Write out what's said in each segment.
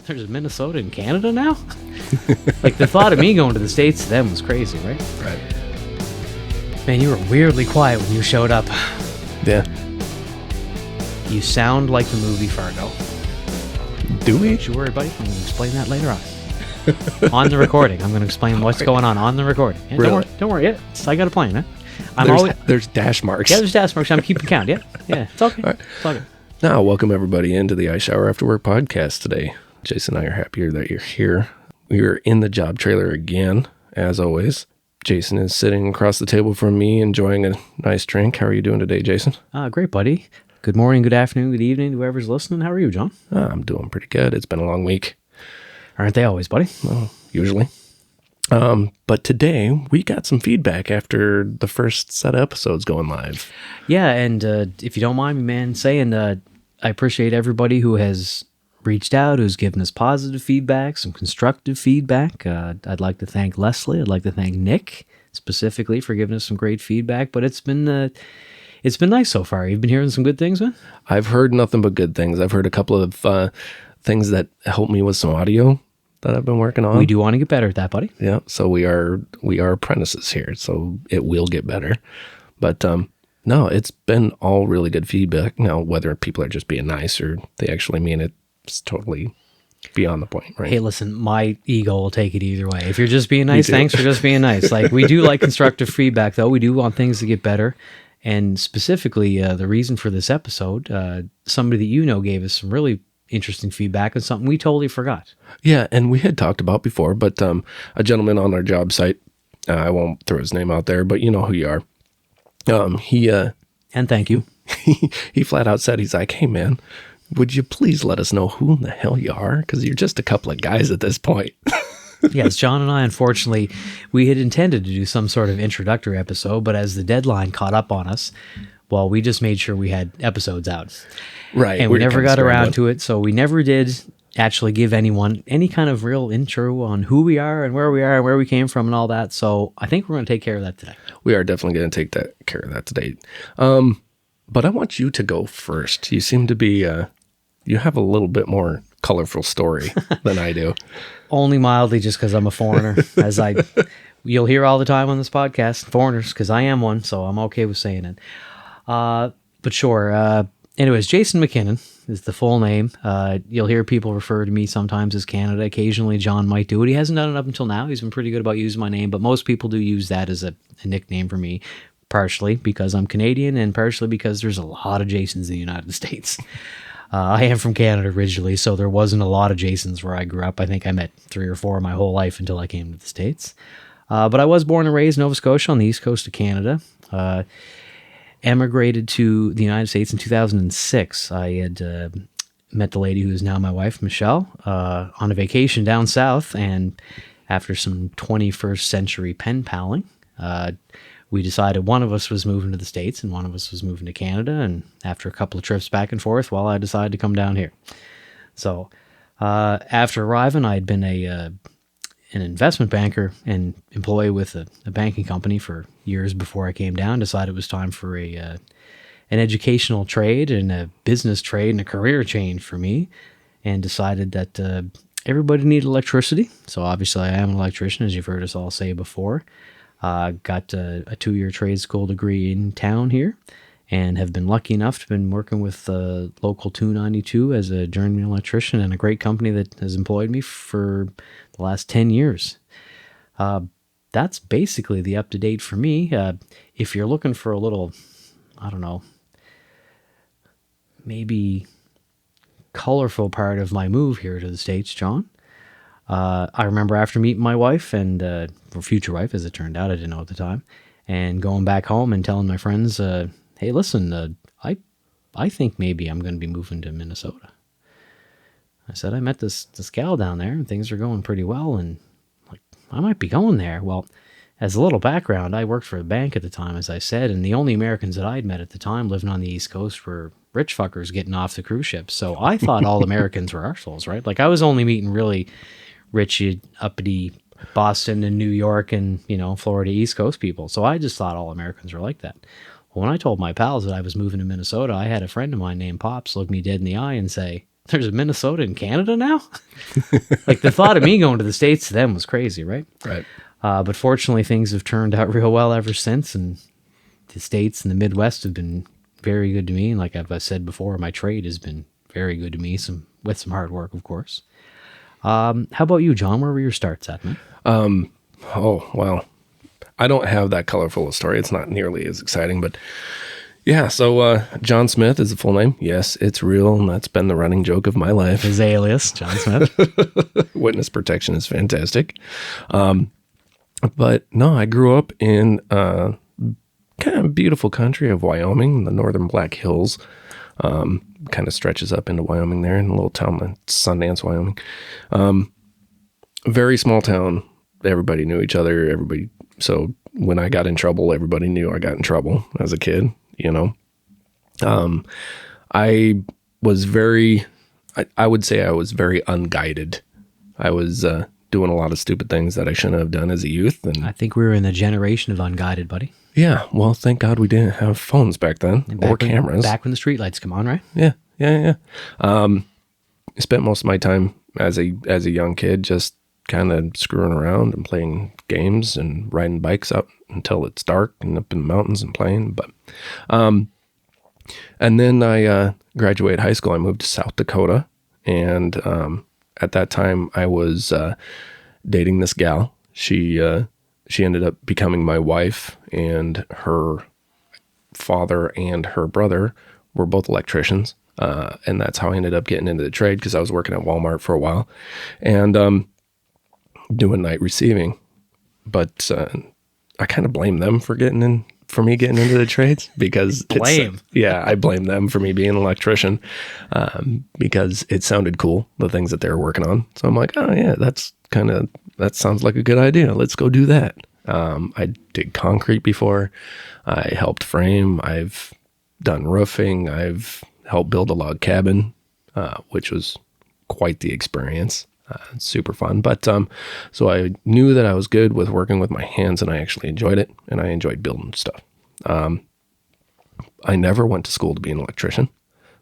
there's Minnesota in Canada now? Like, the thought of me going to the States to them was crazy, right? Right. Man, you were weirdly quiet when you showed up. Yeah. You sound like the movie Fargo. Do we? Don't you worry, buddy. I'm going to explain that later on. On the recording. I'm going to explain what's going on the recording. Yeah, Really? Don't worry. Yeah, I got a plan, huh? There's dash marks. Yeah, there's dash marks. I'm keeping count. Yeah, it's okay. All right. It's all good. Now, welcome everybody into the Ice Shower After Work podcast today. Jason and I are happier that you're here. We are in the job trailer again, as always. Jason is sitting across the table from me, enjoying a nice drink. How are you doing today, Jason? Great, buddy. Good morning, good afternoon, good evening, whoever's listening. How are you, John? I'm doing pretty good. It's been a long week. Aren't they always, buddy? Well, usually. But today, we got some feedback after the first set of episodes going live. Yeah, and if you don't mind me, man, saying I appreciate everybody who has reached out, who's given us positive feedback, some constructive feedback. I'd like to thank Leslie. I'd like to thank Nick specifically for giving us some great feedback. But it's been nice so far. You've been hearing some good things, man? I've heard nothing but good things. I've heard a couple of things that help me with some audio that I've been working on. We do want to get better at that, buddy. Yeah, so we are apprentices here, so it will get better. But no, it's been all really good feedback. Now, whether people are just being nice or they actually mean it, it's totally beyond the point, right? Hey, listen, my ego will take it either way. If you're just being nice, thanks for just being nice. Like, we do like constructive feedback, though. We do want things to get better. And specifically, the reason for this episode, somebody that you know gave us some really interesting feedback on something we totally forgot. Yeah, and we had talked about before, but a gentleman on our job site, I won't throw his name out there, but you know who you are. And thank you. He flat out said, he's like, hey, man, would you please let us know who in the hell you are? Because you're just a couple of guys at this point. Yes, John and I, unfortunately, we had intended to do some sort of introductory episode, but as the deadline caught up on us, well, we just made sure we had episodes out. Right. And we never got around to it, so we never did actually give anyone any kind of real intro on who we are and where we came from and all that. So I think we're going to take care of that today. We are definitely going to take care of that today. But I want you to go first. You seem to be, you have a little bit more colorful story than I do. Only mildly, just because I'm a foreigner, you'll hear all the time on this podcast, foreigners, because I am one, so I'm okay with saying it. But sure. Anyways, Jason McKinnon is the full name. You'll hear people refer to me sometimes as Canada. Occasionally, John might do it. He hasn't done it up until now. He's been pretty good about using my name, but most people do use that as a nickname for me, partially because I'm Canadian and partially because there's a lot of Jasons in the United States. I am from Canada originally, so there wasn't a lot of Jasons where I grew up. I think I met 3 or 4 my whole life until I came to the States. But I was born and raised in Nova Scotia on the east coast of Canada. Emigrated to the United States in 2006. I had met the lady who is now my wife, Michelle, on a vacation down south, and after some 21st century pen paling, we decided one of us was moving to the States and one of us was moving to Canada, and after a couple of trips back and forth, well, I decided to come down here. So after arriving, I had been an investment banker and employee with a banking company for years before I came down. Decided it was time for an educational trade and a business trade and a career change for me, and decided that everybody needed electricity. So obviously I am an electrician, as you've heard us all say before. Got a 2-year trade school degree in town here, and have been lucky enough to have been working with Local 292 as a journeyman electrician, and a great company that has employed me for the last 10 years. That's basically the up-to-date for me. If you're looking for a little, I don't know, maybe colorful part of my move here to the States, John, I remember after meeting my wife, and or future wife, as it turned out, I didn't know at the time, and going back home and telling my friends, hey, listen, I think maybe I'm going to be moving to Minnesota. I said, I met this gal down there, and things are going pretty well, and like, I might be going there. Well, as a little background, I worked for a bank at the time, as I said, and the only Americans that I'd met at the time living on the East Coast were rich fuckers getting off the cruise ships. So I thought all Americans were arseholes, right? Like, I was only meeting really rich, uppity Boston and New York and, Florida East Coast people. So I just thought all Americans were like that. Well, when I told my pals that I was moving to Minnesota, I had a friend of mine named Pops look me dead in the eye and say, there's a Minnesota in Canada now? Like, the thought of me going to the States to them was crazy, right? Right. But fortunately, things have turned out real well ever since, and the States and the Midwest have been very good to me. And like I've said before, my trade has been very good to me, with some hard work, of course. How about you, John? Where were your starts at, man? Oh, well, I don't have that colorful a story. It's not nearly as exciting, but yeah. So John Smith is the full name. Yes, it's real, and that's been the running joke of my life. His alias, John Smith. Witness protection is fantastic. But no, I grew up in kind of beautiful country of Wyoming, the northern Black Hills. Kind of stretches up into Wyoming there in a little town like Sundance, Wyoming. Very small town. Everybody knew each other. So when I got in trouble, everybody knew I got in trouble as a kid, you know. I was I would say I was very unguided. I was doing a lot of stupid things that I shouldn't have done as a youth. And I think we were in the generation of unguided, buddy. yeah, well, thank God we didn't have phones back then or cameras. Back when the streetlights come on, right? Yeah. I spent most of my time as a young kid just kind of screwing around and playing games and riding bikes up until it's dark and up in the mountains and playing. But, and then I graduated high school. I moved to South Dakota, and at that time I was dating this gal. She ended up becoming my wife, and her father and her brother were both electricians. And that's how I ended up getting into the trade, because I was working at Walmart for a while and doing night receiving. But I kind of blame them for me getting into the trades, because I blame them for me being an electrician, because it sounded cool, the things that they were working on. So I'm like, oh yeah, that sounds like a good idea. Let's go do that. I did concrete before. I helped frame. I've done roofing. I've helped build a log cabin, which was quite the experience. Super fun. But so I knew that I was good with working with my hands, and I actually enjoyed it, and I enjoyed building stuff. I never went to school to be an electrician.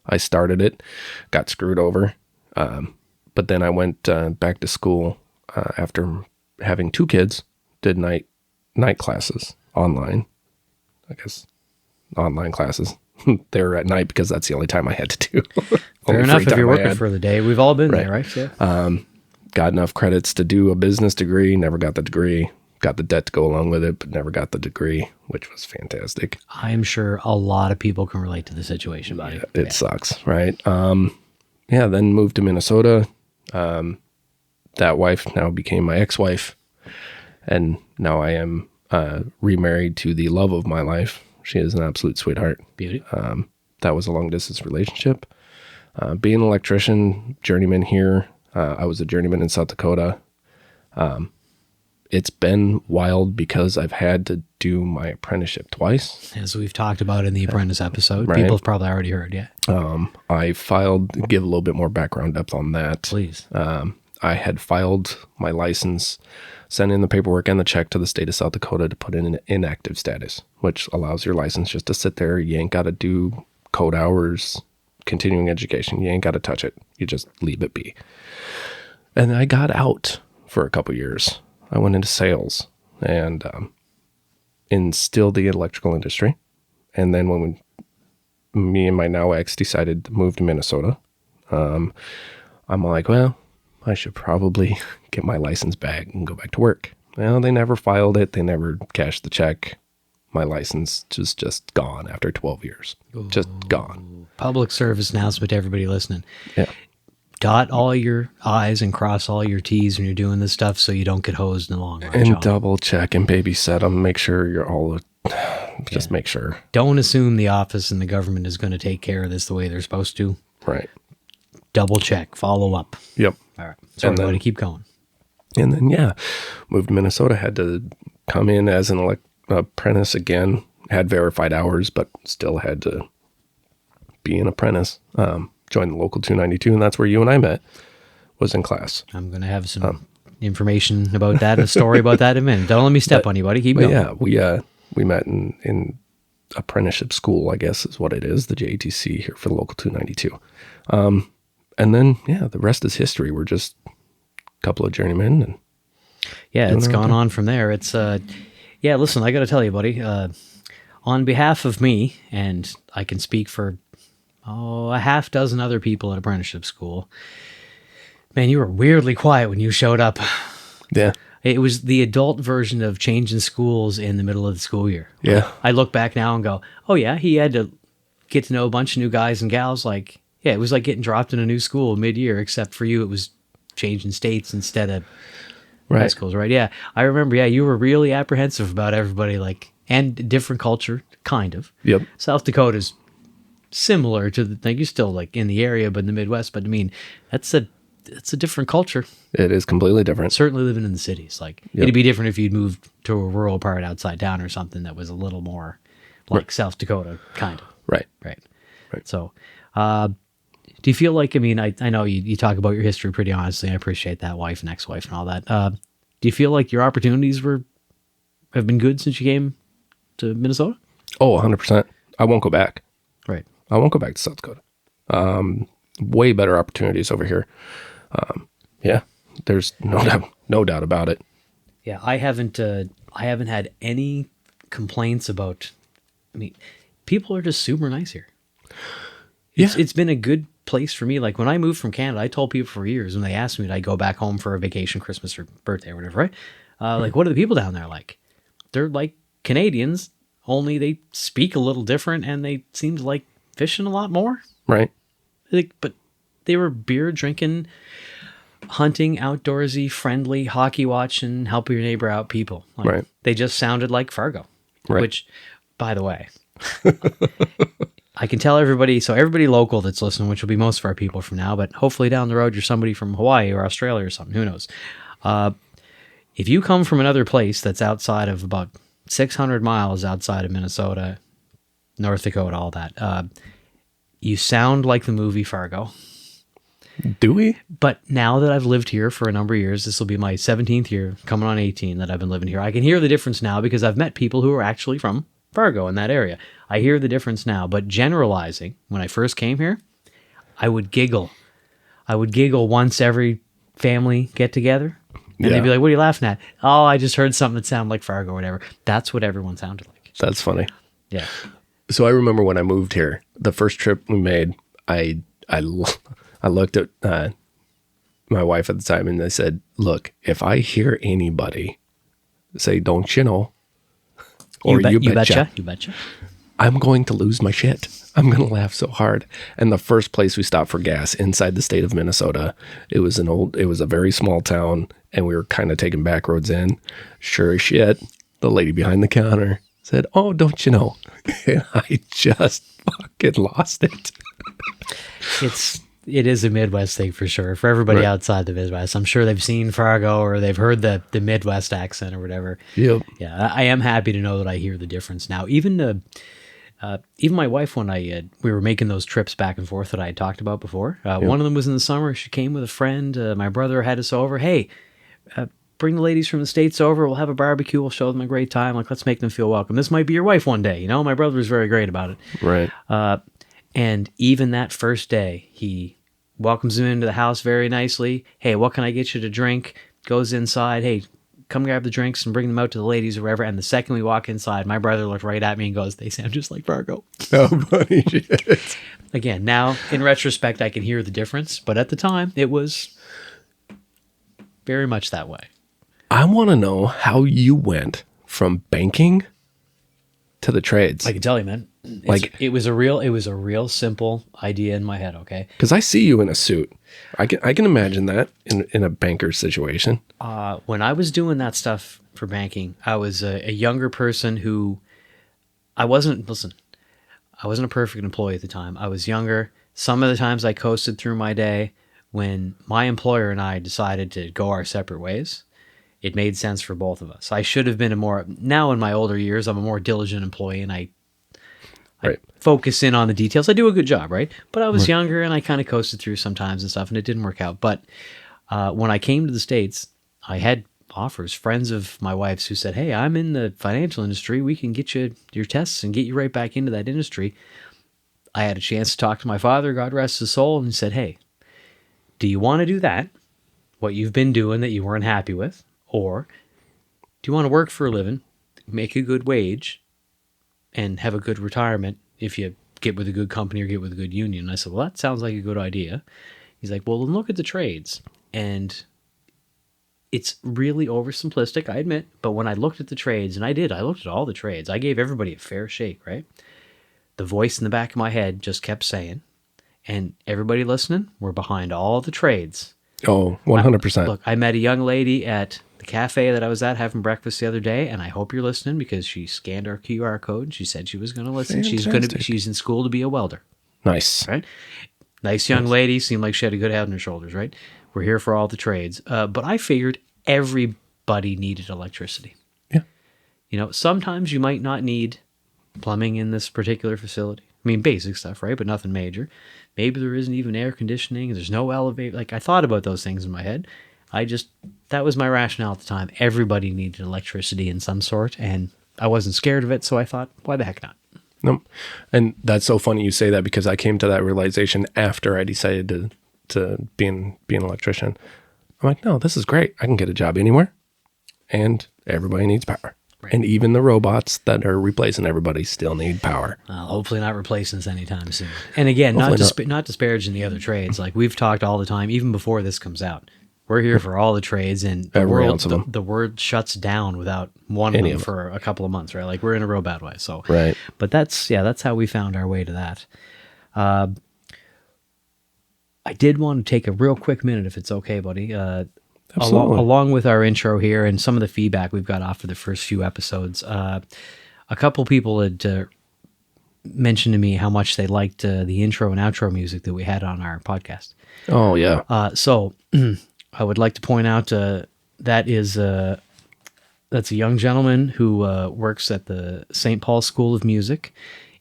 I started it, got screwed over, but then I went back to school after having 2 kids. Did night classes online. I guess online classes. They were at night because that's the only time I had to do. Fair enough if you're working for the day. We've all been there, right? Yeah. Got enough credits to do a business degree. Never got the degree. Got the debt to go along with it, but never got the degree, which was fantastic. I am sure a lot of people can relate to the situation, buddy. Yeah, it sucks, right? Then moved to Minnesota. That wife now became my ex-wife, and now I am remarried to the love of my life. She is an absolute sweetheart. Beauty. That was a long-distance relationship. Being an electrician, journeyman here, I was a journeyman in South Dakota. It's been wild because I've had to do my apprenticeship twice. As we've talked about in the Apprentice episode. Right. People have probably already heard, yeah. I give a little bit more background depth on that. Please. I had filed my license, sent in the paperwork and the check to the state of South Dakota to put in an inactive status, which allows your license just to sit there. You ain't got to do code hours, continuing education. You ain't got to touch it. You just leave it be. And I got out for a couple years. I went into sales and in still the electrical industry. And then when me and my now ex decided to move to Minnesota, I'm like, well, I should probably get my license back and go back to work. Well, they never filed it. They never cashed the check. My license is just gone after 12 years. Ooh. Just gone. Public service announcement to everybody listening. Yeah. Dot all your I's and cross all your T's when you're doing this stuff so you don't get hosed in the long run. And John. double check and babysit them. Make sure you're all... Just make sure. Don't assume the office and the government is going to take care of this the way they're supposed to. Right. Double check. Follow up. Yep. All right. So everybody keep going. And then, moved to Minnesota. Had to come in as an apprentice again. Had verified hours, but still had to be an apprentice. Joined the local 292, and that's where you and I met, was in class. I'm going to have some information about that and a story about that in a minute. Don't let me step on you, buddy. Keep going. Yeah, we met in apprenticeship school, I guess is what it is, the JATC here for the local 292. And then, the rest is history. We're just a couple of journeymen. And yeah, it's gone on from there. It's, listen, I got to tell you, buddy, on behalf of me, and I can speak for, a half dozen other people at apprenticeship school, man, you were weirdly quiet when you showed up. Yeah. It was the adult version of changing schools in the middle of the school year. Yeah. I look back now and go, oh yeah, he had to get to know a bunch of new guys and gals. Like, yeah, it was like getting dropped in a new school mid-year, except for you, it was changing states instead of high schools, right? Yeah, I remember, you were really apprehensive about everybody, like, and different culture, kind of. Yep. South Dakota's similar to the thing. You're still, like, in the area, but in the Midwest. But, I mean, it's a different culture. It is completely different. Certainly living in the cities. Like, it'd be different if you'd moved to a rural part outside town or something that was a little more like South Dakota, kind of. Right. So, do you feel like, I mean, I know you talk about your history pretty honestly. I appreciate that, wife and ex-wife and all that. Do you feel like your opportunities have been good since you came to Minnesota? Oh, 100%. I won't go back. Right. I won't go back to South Dakota. Way better opportunities over here. There's no doubt about it. Yeah, I haven't had any complaints about. I mean, people are just super nice here. It's been a good place for me. Like when I moved from Canada, I told people for years when they asked me to I go back home for a vacation, Christmas or birthday or whatever, right? Like, what are the people down there like? They're like Canadians, only they speak a little different and they seem to like fishing a lot more. Right. But they were beer drinking, hunting, outdoorsy, friendly, hockey watching, help your neighbor out people. Like, right. They just sounded like Fargo, right. Which, by the way, I can tell everybody, so everybody local that's listening, which will be most of our people from now, but hopefully down the road you're somebody from Hawaii or Australia or something, who knows. If you come from another place that's outside of about 600 miles outside of Minnesota, North Dakota, all that, you sound like the movie Fargo. Do we? But now that I've lived here for a number of years, this will be my 17th year, coming on 18 that I've been living here. I can hear the difference now because I've met people who are actually from Fargo in that area. I hear the difference now, but generalizing, when I first came here, I would giggle. I would giggle once every family get together. And they'd be like, what are you laughing at? Oh, I just heard something that sounded like Fargo or whatever. That's what everyone sounded like. That's funny. Yeah. So I remember when I moved here, the first trip we made, I looked at my wife at the time and I said, look, if I hear anybody say, don't you know, or you betcha, I'm going to lose my shit. I'm going to laugh so hard. And the first place we stopped for gas inside the state of Minnesota, it was a very small town and we were kind of taking back roads in. Sure as shit, the lady behind the counter said, oh, don't you know? And I just fucking lost it. It is a Midwest thing for sure. For everybody outside the Midwest, I'm sure they've seen Fargo or they've heard the Midwest accent or whatever. Yep. Yeah, I am happy to know that I hear the difference now. Even my wife, when we were making those trips back and forth that I had talked about before, one of them was in the summer. She came with a friend. My brother had us over. Hey, bring the ladies from the States over. We'll have a barbecue. We'll show them a great time. Like, let's make them feel welcome. This might be your wife one day. You know, my brother was very great about it. Right. And even that first day, he welcomes them into the house very nicely. Hey, what can I get you to drink? Goes inside. Hey, come grab the drinks and bring them out to the ladies or whatever. And the second we walk inside, my brother looked right at me and goes, they sound just like Fargo. Oh, funny shit. Again, now in retrospect, I can hear the difference. But at the time, it was very much that way. I want to know how you went from banking to the trades. I can tell you, man. It was a real simple idea in my head. Okay, because I see you in a suit. I can imagine that in a banker situation. When I was doing that stuff for banking, I was a younger person who I wasn't a perfect employee at the time. I was younger. Some of the times I coasted through my day. When my employer and I decided to go our separate ways, it made sense for both of us. I should have been now in my older years, I'm a more diligent employee and I focus in on the details. I do a good job, right? But I was younger and I kind of coasted through sometimes and stuff and it didn't work out. But when I came to the States, I had offers, friends of my wife's who said, hey, I'm in the financial industry. We can get you your tests and get you right back into that industry. I had a chance to talk to my father, God rest his soul, and he said, hey, Do you want to do that, what you've been doing that you weren't happy with? Or do you want to work for a living, make a good wage, and have a good retirement if you get with a good company or get with a good union? And I said, well, that sounds like a good idea. He's like, well, then look at the trades. And it's really oversimplistic, I admit. But when I looked at the trades, and I looked at all the trades. I gave everybody a fair shake, right? The voice in the back of my head just kept saying, and everybody listening, we're behind all the trades. Oh, 100%. Look, I met a young lady at the cafe that I was at having breakfast the other day, and I hope you're listening because she scanned our QR code and she said she was going to listen. Fantastic. She's in school to be a welder. Nice. Right? Nice young lady, seemed like she had a good head on her shoulders, right? We're here for all the trades. But I figured everybody needed electricity. Yeah. You know, sometimes you might not need plumbing in this particular facility. I mean, basic stuff, right? But nothing major. Maybe there isn't even air conditioning. There's no elevator. Like, I thought about those things in my head. That was my rationale at the time. Everybody needed electricity in some sort, and I wasn't scared of it, so I thought, why the heck not? Nope. And that's so funny you say that because I came to that realization after I decided to be an electrician. I'm like, no, this is great. I can get a job anywhere, and everybody needs power. Right. And even the robots that are replacing everybody still need power. Hopefully not replacing us anytime soon. And again, not disparaging the other trades. Like we've talked all the time, even before this comes out. We're here for all the trades, and the world shuts down without one of them for a couple of months, right? Like we're in a real bad way. So, right. But that's how we found our way to that. I did want to take a real quick minute, if it's okay, buddy. Along with our intro here and some of the feedback we've got off of the first few episodes, a couple people had mentioned to me how much they liked the intro and outro music that we had on our podcast. Oh, yeah. So I would like to point out that's a young gentleman who works at the St. Paul School of Music.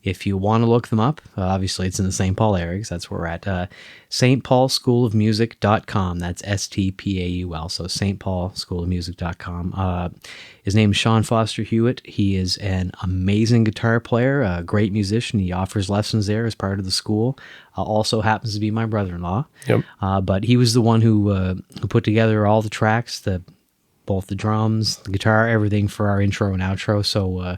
If you want to look them up, obviously it's in the St. Paul area because that's where we're at. stpaulschoolofmusic.com. That's STPAUL. So stpaulschoolofmusic.com. His name is Sean Foster Hewitt. He is an amazing guitar player, a great musician. He offers lessons there as part of the school. Also happens to be my brother-in-law. Yep. But he was the one who put together all the tracks, both the drums, the guitar, everything for our intro and outro. So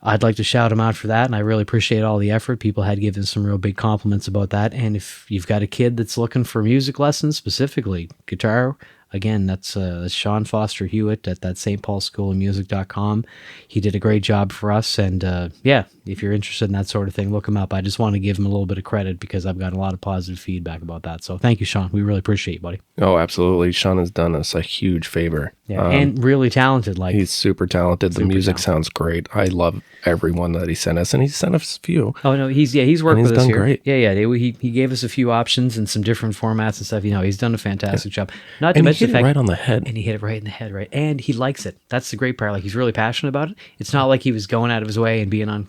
I'd like to shout him out for that, and I really appreciate all the effort. People had given some real big compliments about that. And if you've got a kid that's looking for music lessons, specifically guitar, again, that's Sean Foster Hewitt at that stpaulschoolofmusic.com. He did a great job for us, and if you're interested in that sort of thing, look him up. I just want to give him a little bit of credit because I've got a lot of positive feedback about that. So thank you, Sean. We really appreciate you, buddy. Oh, absolutely. Sean has done us a huge favor. Yeah, and really talented. He's super talented. The music sounds great. I love everyone that he sent us, and he sent us a few. Oh no, he's worked with us done here. Great. Yeah. He gave us a few options and some different formats and stuff. You know, he's done a fantastic job. Not to mention the fact, right on the head. And he hit it right in the head, right? And he likes it. That's the great part. Like he's really passionate about it. It's not like he was going out of his way and being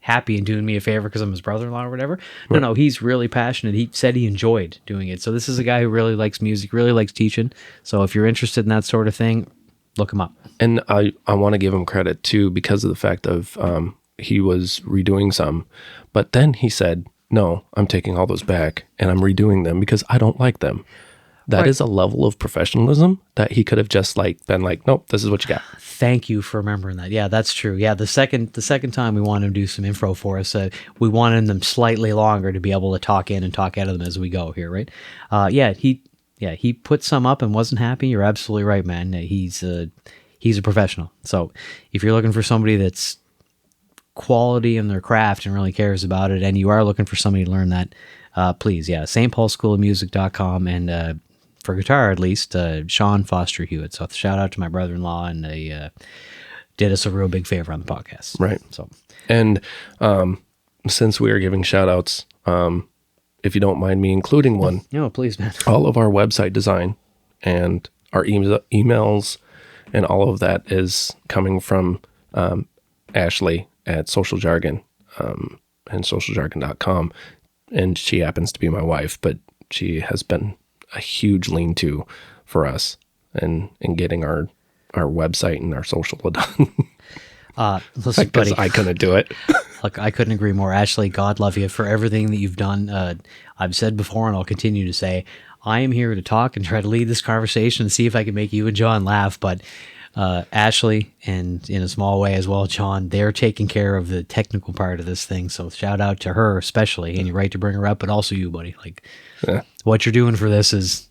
happy and doing me a favor because I'm his brother-in-law or whatever. No, he's really passionate. He said he enjoyed doing it. So this is a guy who really likes music, really likes teaching. So if you're interested in that sort of thing, look him up. And I want to give him credit too because of the fact of he was redoing some, but then he said, no, I'm taking all those back and I'm redoing them because I don't like them. That is a level of professionalism that he could have just been like, nope, this is what you got. Thank you for remembering that. Yeah, that's true. Yeah, the second time we wanted him to do some info for us, we wanted them slightly longer to be able to talk in and talk out of them as we go here, right? He put some up and wasn't happy. You're absolutely right, man. He's a professional. So if you're looking for somebody that's quality in their craft and really cares about it, and you are looking for somebody to learn that, please, stpaulschoolofmusic.com, and for guitar at least, Sean Foster Hewitt. So shout out to my brother-in-law, and they did us a real big favor on the podcast. Right. So, and since we are giving shout outs, if you don't mind me including one. No, please, man. All of our website design and our emails and all of that is coming from Ashley at Social Jargon and socialjargon.com. And she happens to be my wife, but she has been a huge lean-to for us and in getting our website and our social done. Listen, buddy, I couldn't do it. Look, I couldn't agree more. Ashley, God love you for everything that you've done. I've said before, and I'll continue to say, I am here to talk and try to lead this conversation and see if I can make you and John laugh. But Ashley, and in a small way as well, John, they're taking care of the technical part of this thing. So shout out to her especially, and you're right to bring her up, but also you, buddy. Like what you're doing for this is...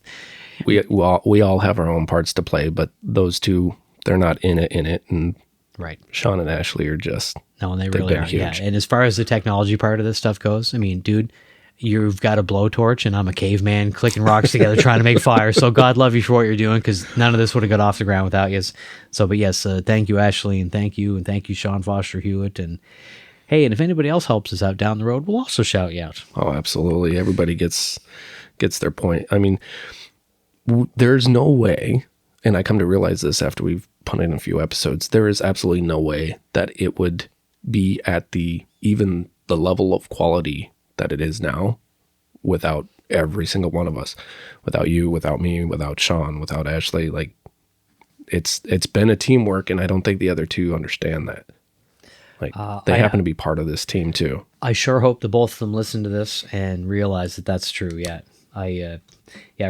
We all have our own parts to play, but those two, they're not in it. And right. Sean and Ashley are just... No, and they really are. Huge. Yeah. And as far as the technology part of this stuff goes, I mean, dude, you've got a blowtorch and I'm a caveman clicking rocks together trying to make fire. So God love you for what you're doing, because none of this would have got off the ground without you. So, but yes, thank you, Ashley, and thank you, Sean Foster Hewitt. And hey, and if anybody else helps us out down the road, we'll also shout you out. Oh, absolutely. Everybody gets their point. I mean, there's no way, and I come to realize this after we've put in a few episodes, there is absolutely no way that it would be at even the level of quality that it is now without every single one of us, without you, without me, without Sean, without Ashley. Like it's been a teamwork, and I don't think the other two understand that. Like they happen to be part of this team too. I sure hope that both of them listen to this and realize that that's true. Yeah,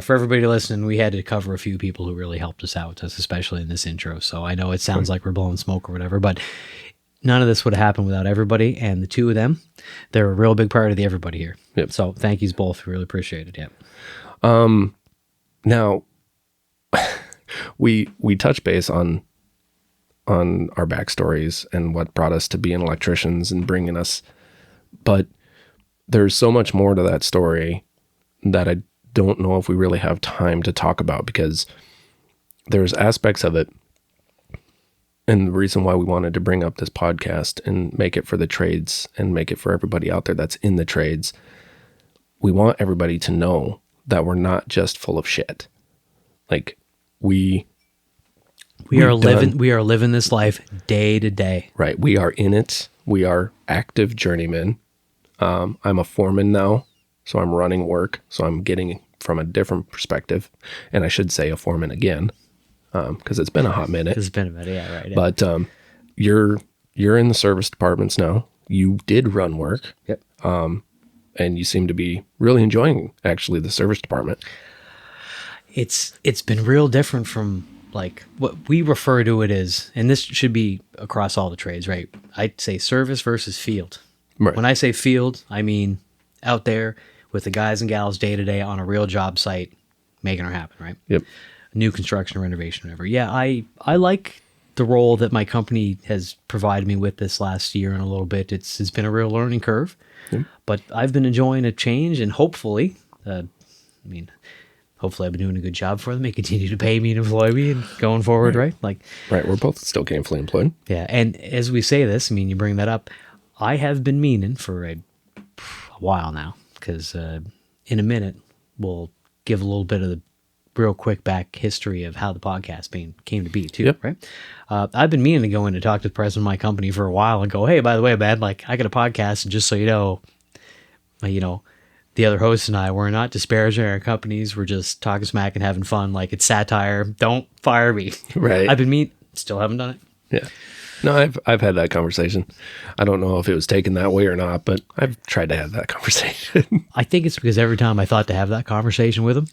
for everybody listening, we had to cover a few people who really helped us out, especially in this intro. So I know it sounds like we're blowing smoke or whatever, but none of this would have happened without everybody. And the two of them, they're a real big part of the everybody here. Yep. So thank yous both. We really appreciate it. Yep. Now, we touch base on our backstories and what brought us to being electricians and bringing us, but there's so much more to that story that I don't know if we really have time to talk about, because there's aspects of it. And the reason why we wanted to bring up this podcast and make it for the trades and make it for everybody out there that's in the trades, we want everybody to know that we're not just full of shit. Like we are living this life day to day. Right. We are in it. We are active journeymen. I'm a foreman now, so I'm running work. So I'm getting from a different perspective, and I should say a foreman again, because it's been a hot minute. It's been a minute, yeah, right. Yeah. But you're in the service departments now. You did run work. Yep. And you seem to be really enjoying actually the service department. It's been real different from like what we refer to it as, and this should be across all the trades, right? I'd say service versus field. Right. When I say field, I mean out there with the guys and gals day to day on a real job site, making it happen, right? Yep. New construction, renovation, whatever. Yeah, I like the role that my company has provided me with this last year and a little bit. It's been a real learning curve, but I've been enjoying a change, and hopefully, hopefully I've been doing a good job for them. They continue to pay me and employ me and going forward, right? Right, we're both still gainfully employed. Yeah, and as we say this, you bring that up, I have been meaning for a while now, because in a minute we'll give a little bit of the real quick back history of how the podcast came to be too, right? I've been meaning to go in and talk to the president of my company for a while and go, hey, by the way, man, I got a podcast, and just so you know, the other hosts and I, we're not disparaging our companies. We're just talking smack and having fun. Like, it's satire. Don't fire me. Right. I've been still haven't done it. Yeah. No, I've had that conversation. I don't know if it was taken that way or not, but I've tried to have that conversation. I think it's because every time I thought to have that conversation with him,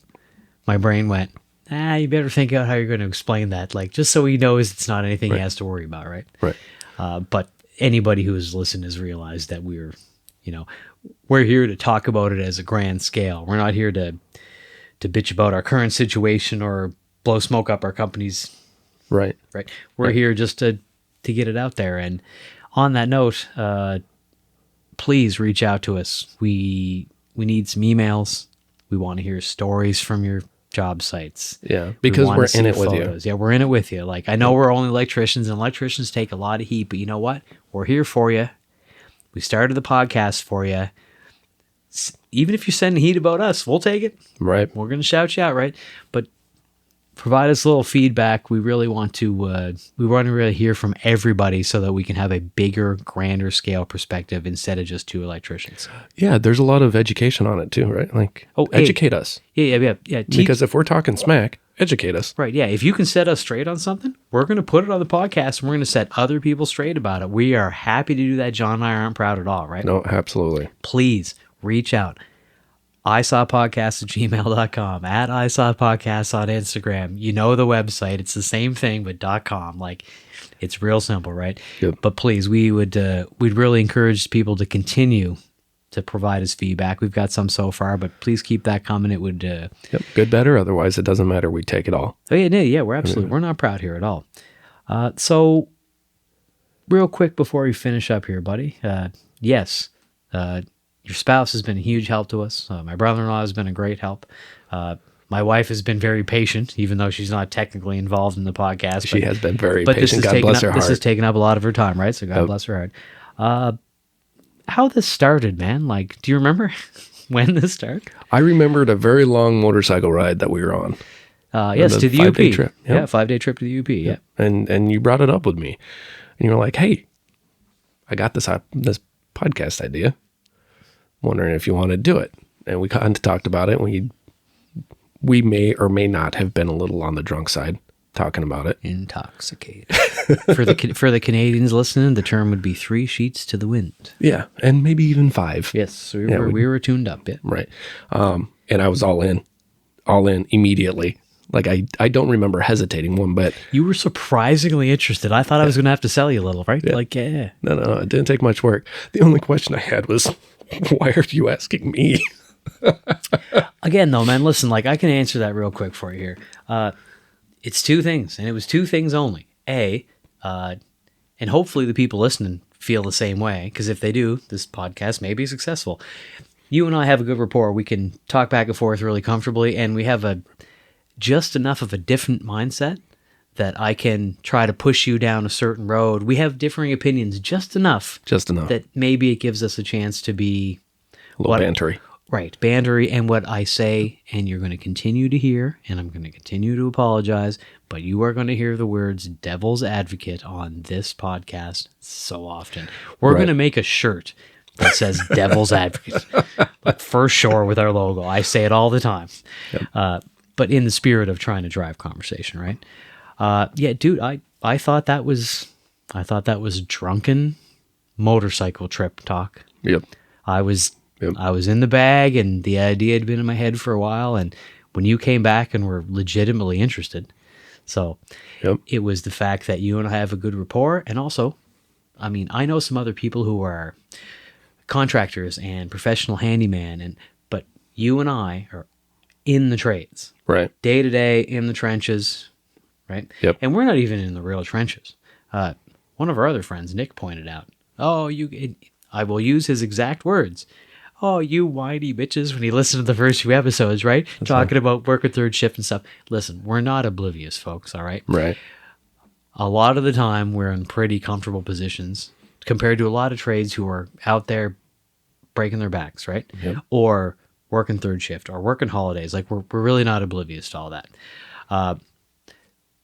my brain went, you better think out how you're going to explain that. Like, just so he knows it's not anything he has to worry about, right? Right. But anybody who has listened has realized that we're here to talk about it as a grand scale. We're not here to bitch about our current situation or blow smoke up our companies. Right. Right. We're here just to get it out there. And on that note, please reach out to us. We need some emails. We want to hear stories from your job sites. Yeah, because we're in it with you. Yeah, we're in it with you. Like, I know we're only electricians, and electricians take a lot of heat, but you know what? We're here for you. We started the podcast for you. Even if you're sending heat about us, we'll take it. Right. We're going to shout you out, right? But provide us a little feedback. We really want to really hear from everybody so that we can have a bigger, grander scale perspective instead of just two electricians. Yeah, there's a lot of education on it too, right? Like, educate us. Yeah. Because if we're talking smack, educate us. Right, yeah. If you can set us straight on something, we're going to put it on the podcast, and we're going to set other people straight about it. We are happy to do that. John and I aren't proud at all, right? No, absolutely. Please reach out. isawpodcast@gmail.com, at isawpodcast on Instagram. You know the website. It's the same thing, but .com. Like, it's real simple, right? Yep. But please, we'd really encourage people to continue to provide us feedback. We've got some so far, but please keep that coming. It would... Yep. Good, better. Otherwise, it doesn't matter. We take it all. Oh, yeah, we're not proud here at all. So, real quick before we finish up here, buddy. Yes, your spouse has been a huge help to us. My brother-in-law has been a great help. My wife has been very patient, even though she's not technically involved in the podcast. She has been very patient. God bless her heart. This has taken up a lot of her time, right? So God bless her heart. How this started, man? Like, do you remember when this started? I remembered a very long motorcycle ride that we were on. Yes, to the UP. Trip. Yep. Yeah, 5-day trip to the UP. Yeah. And you brought it up with me. And you were like, hey, I got this podcast idea. Wondering if you want to do it. And we kind of talked about it. We may or may not have been a little on the drunk side talking about it. Intoxicated. for the Canadians listening, the term would be 3 sheets to the wind. Yeah, and maybe even 5. Yes, we were tuned up. Yeah. Right. And I was all in immediately. Like, I don't remember hesitating one bit. You were surprisingly interested. I thought I was going to have to sell you a little, right? Yeah. Like, yeah. No, it didn't take much work. The only question I had was, why are you asking me? Again, though, man, listen, like, I can answer that real quick for you here. It's 2 things, and it was 2 things only. And hopefully the people listening feel the same way, because if they do, this podcast may be successful. You and I have a good rapport. We can talk back and forth really comfortably, and we have just enough of a different mindset that I can try to push you down a certain road. We have differing opinions just enough. That maybe it gives us a chance to be... A little bantery. Right, bantery, and what I say, and you're going to continue to hear, and I'm going to continue to apologize, but you are going to hear the words devil's advocate on this podcast so often. We're going to make a shirt that says devil's advocate, like for sure, with our logo. I say it all the time. Yep. But in the spirit of trying to drive conversation, right? Yeah, dude, I thought that was drunken motorcycle trip talk. Yep. I was in the bag, and the idea had been in my head for a while, and when you came back and were legitimately interested. So It was the fact that you and I have a good rapport, and also, I mean, I know some other people who are contractors and professional handyman, but you and I are in the trades. Right. Day to day in the trenches, right? Yep. And we're not even in the real trenches. One of our other friends, Nick, pointed out, I will use his exact words. Oh, you whiny bitches, when he listened to the first few episodes, right? That's talking about working third shift and stuff. Listen, we're not oblivious, folks, all right? Right. A lot of the time, we're in pretty comfortable positions compared to a lot of trades who are out there breaking their backs, right? Yep. Or working third shift or working holidays. Like, we're really not oblivious to all that.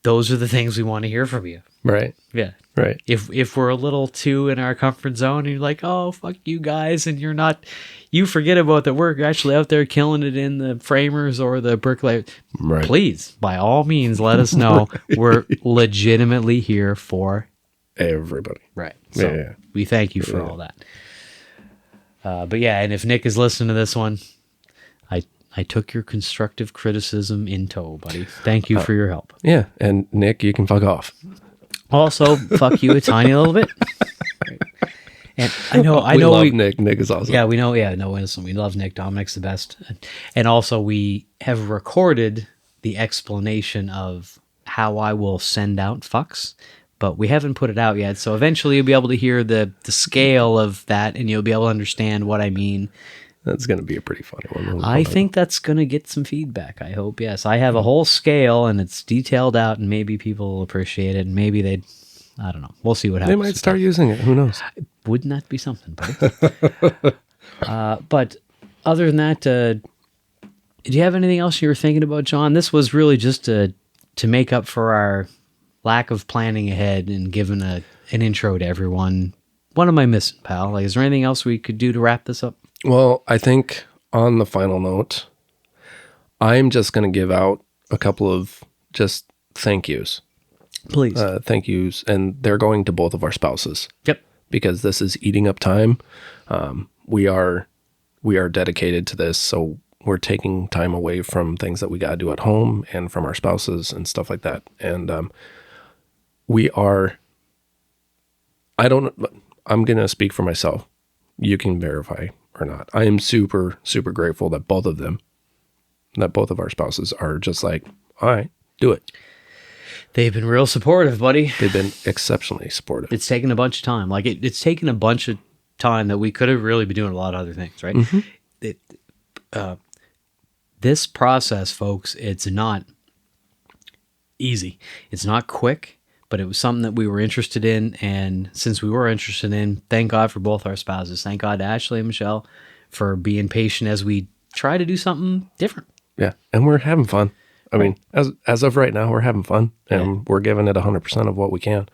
Those are the things we want to hear from you. Right. Yeah. Right. If we're a little too in our comfort zone and you're like, oh, fuck you guys, and you forget about that we're actually out there killing it in the framers or the bricklayer. Right. Please, by all means, let us know. We're legitimately here for everybody. Right. So we thank you for all that. But yeah, and if Nick is listening to this one, I took your constructive criticism in tow, buddy. Thank you for your help. Yeah, and Nick, you can fuck off. Also, fuck you a tiny little bit. And I know we love Nick. Nick is awesome. Yeah, we know. Yeah, no, listen, we love Nick. Dominic's the best. And also, we have recorded the explanation of how I will send out fucks, but we haven't put it out yet. So eventually, you'll be able to hear the scale of that, and you'll be able to understand what I mean. That's going to be a pretty funny one. I think that's going to get some feedback, I hope. Yes, I have a whole scale, and it's detailed out, and maybe people will appreciate it, and maybe I don't know. We'll see what happens. They might start using it. Who knows? Wouldn't that be something, buddy? But other than that, do you have anything else you were thinking about, John? This was really just to make up for our lack of planning ahead and giving an intro to everyone. What am I missing, pal? Like, is there anything else we could do to wrap this up? Well, I think on the final note, I'm just going to give out a couple of just thank yous. Please. Thank yous. And they're going to both of our spouses. Yep. Because this is eating up time. We are dedicated to this. So we're taking time away from things that we got to do at home and from our spouses and stuff like that. And we are, I'm going to speak for myself. You can verify or not. I am super, super grateful that both of our spouses are just like, all right, do it. They've been real supportive, buddy. They've been exceptionally supportive. It's taken a bunch of time. Like it's taken a bunch of time that we could have really been doing a lot of other things, right? This process, folks, it's not easy. It's not quick, but it was something that we were interested in. And since we were interested in, thank God for both our spouses. Thank God to Ashley and Michelle for being patient as we try to do something different. Yeah. And we're having fun. I mean, as of right now, we're having fun and we're giving it 100% of what we can.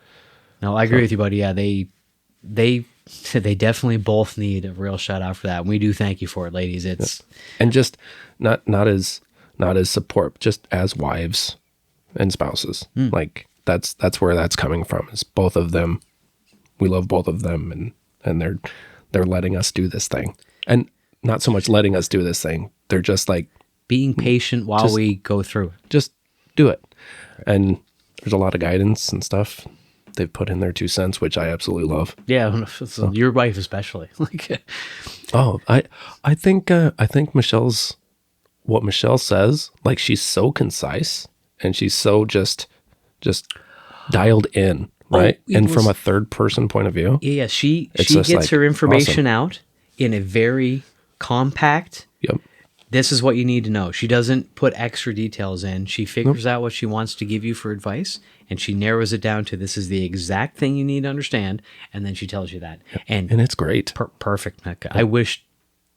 No, I agree with you, buddy. Yeah, they definitely both need a real shout out for that. And we do thank you for it, ladies. It's and just not as support, just as wives and spouses. Like that's where that's coming from. Is both of them. We love both of them, and they're letting us do this thing, and not so much letting us do this thing. They're just like being patient while we go through it. Just do it. And there's a lot of guidance and stuff they've put in their 2 cents, which I absolutely love. Yeah, so your wife especially. I think what Michelle says, like she's so concise and she's so just dialed in, right? And from a third person point of view. Yeah, she gets like her information out in a very compact. Yep. This is what you need to know. She doesn't put extra details in. She figures out what she wants to give you for advice, and she narrows it down to this is the exact thing you need to understand, and then she tells you that. Yep. And it's great. Perfect. Yep. I wish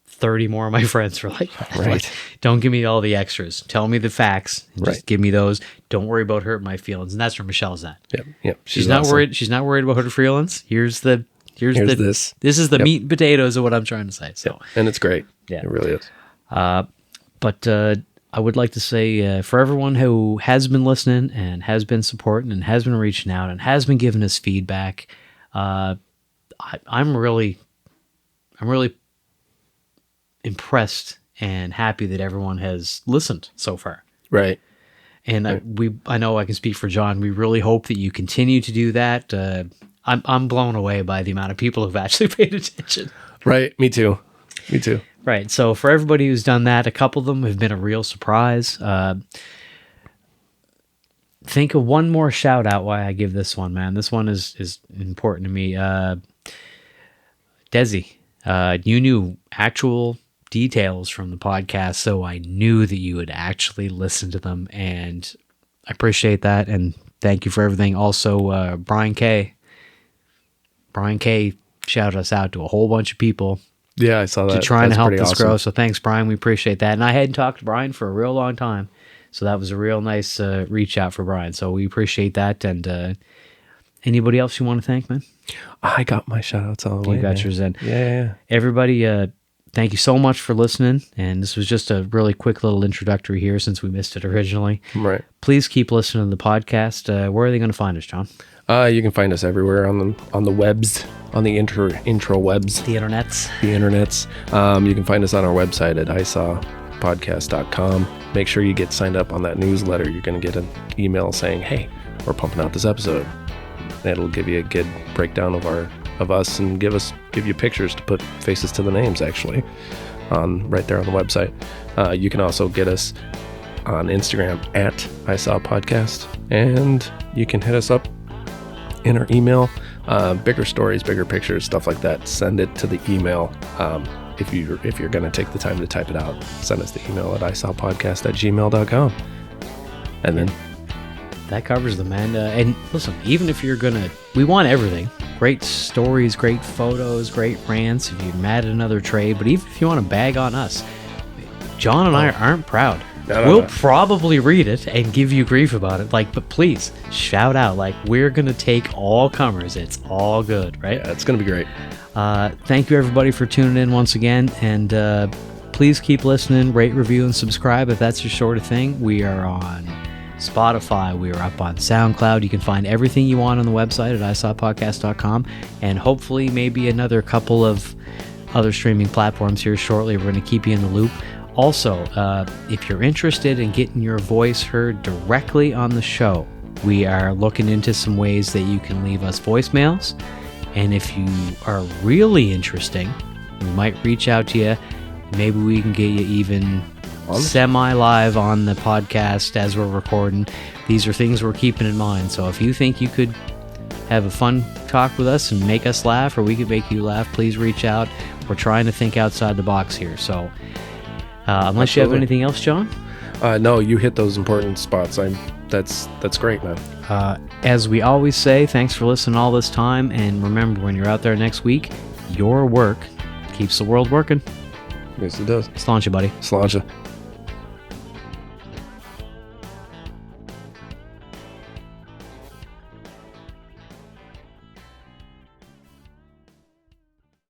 30 more of my friends were like that. Right. Like, don't give me all the extras. Tell me the facts. And just give me those. Don't worry about hurting my feelings. And that's where Michelle's at. Yep. She's not awesome. worried. She's not worried about her feelings. Here's this. This is the meat and potatoes of what I'm trying to say. So, and it's great. Yeah, it really is. But I would like to say for everyone who has been listening and has been supporting and has been reaching out and has been giving us feedback, I'm really impressed and happy that everyone has listened so far. Right. And I know I can speak for John. We really hope that you continue to do that. I'm blown away by the amount of people who've actually paid attention. Right. Me too. Right. So for everybody who's done that, a couple of them have been a real surprise. Think of one more shout out why I give this one, man. This one is important to me. Desi, you knew actual details from the podcast, so I knew that you would actually listen to them, and I appreciate that, and thank you for everything. Also, Brian K shouted us out to a whole bunch of people. Yeah, I saw that. To trying to help this awesome. grow. So thanks, Brian. We appreciate that. And I hadn't talked to Brian for a real long time, so that was a real nice reach out for Brian. So we appreciate that. And anybody else you want to thank, man? I got my shout outs all the way. You got yours in. Yeah. Everybody, thank you so much for listening. And this was just a really quick little introductory here since we missed it originally. Right. Please keep listening to the podcast. Where are they going to find us, John? You can find us everywhere on the webs, on the intro webs. The internets. You can find us on our website at isawpodcast.com. Make sure you get signed up on that newsletter. You're going to get an email saying, hey, we're pumping out this episode. It'll give you a good breakdown of us and give you pictures to put faces to the names, actually, right there on the website. You can also get us on Instagram at isawpodcast, and you can hit us up in our email, bigger stories, bigger pictures, stuff like that. Send it to the email. If you're going to take the time to type it out, send us the email at isawpodcast@gmail.com. And then that covers them, man. And listen, even if you're we want everything. Great stories, great photos, great rants. If you're mad at another trade, but even if you want to bag on us, John and I aren't proud. We'll probably read it and give you grief about it. But please shout out. We're gonna take all comers. It's all good, right? Yeah, it's gonna be great. Thank you everybody for tuning in once again, and please keep listening, rate, review, and subscribe if that's your sort of thing. We are on Spotify. We are up on SoundCloud. You can find everything you want on the website at isawpodcast.com, and hopefully maybe another couple of other streaming platforms here shortly. We're going to keep you in the loop. Also, if you're interested in getting your voice heard directly on the show, we are looking into some ways that you can leave us voicemails. And if you are really interesting, we might reach out to you. Maybe we can get you even semi-live on the podcast as we're recording. These are things we're keeping in mind. So if you think you could have a fun talk with us and make us laugh, or we could make you laugh, please reach out. We're trying to think outside the box here. So unless you have anything else, John? No, you hit those important spots. That's great, man. As we always say, thanks for listening all this time. And remember, when you're out there next week, your work keeps the world working. Yes, it does. Sláinte, buddy. Sláinte.